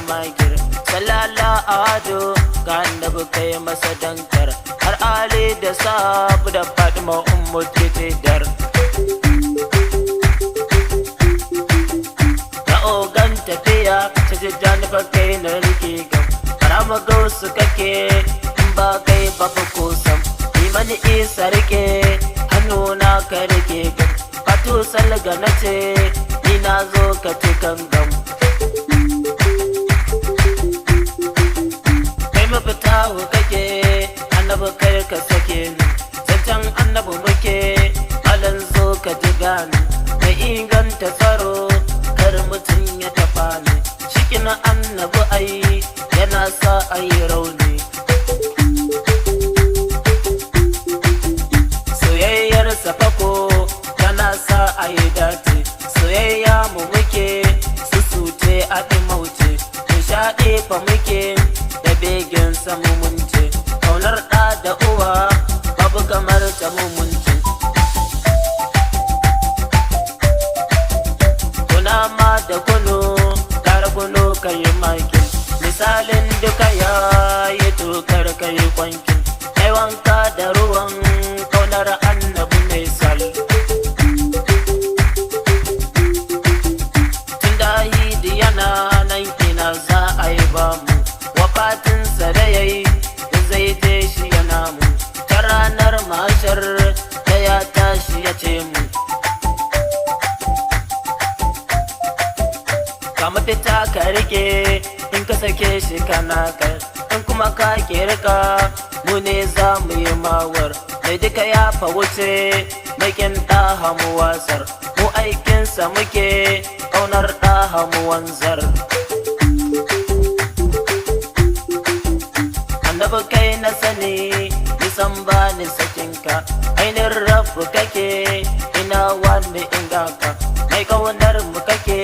magir salala ado ga annabi kai masa dankar har ali da sabu da fatima ummu tidar ta ogan tafiya ta jijjani fa kai na rike gam harama gausu kake in ba kai ba fa kusan imani isa rike hannuna ka rike gam fatu salga na ce ni na zo ka cikan gam kai mafita kake annabi kai ka sake ni zancen annabi muke malan zo ka ji gani mai inganta tsaro kar mutum ya tafa ni shikin annabi ai yana sa ayi rauni soyayyar safako tana sa ayi dace soyayya mu muke susute a mauce nishaɗi fa muke da begen samu munce kaunar ɗa da uwa babu kamar ta munce kuna ma da kunu kar kunu kai makin misalin duka ya yi tukar kai kwankin kai wanka da ruwan kaunar annabi mai sal tun da yi yana nan ina za a yi ba mu wafatinsa da ya yi zai je shi yana mu ta ranar mashar da ya tashi ya ce mu ka mafita ka rike in ka sake shi kana kai in kuma ka kirka mu ne za mu yi mawar mai duka ya fa wuce makin ɗaha mu wasar mu aikinsa muke ƙaunar ɗaha mu wanzar annabi kai na sani nisan ba ni sakinka ainihin rabu kake ina wani ingaka mai ƙaunar mu kake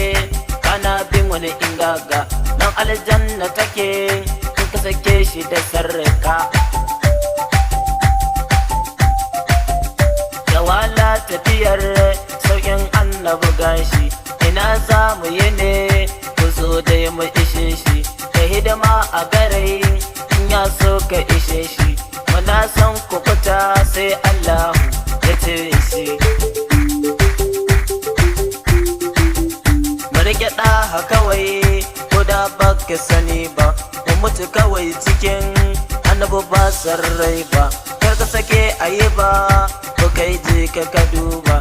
kana bin wani ingaga nan aljanna take in ka sake shi da sarraka da wala tafiyar sauƙin annabi gashi ina za mu yi ne ku zo da mu ishe shi da hidima a garai in ya so ka ishe shi muna son ku fita sai Allahu ya cire shi rike ɗaha kawai ko da baka sani ba mu mutu kawai cikin annabi ba sarrai ba kar ka sake ayi ba ko kai je ka duba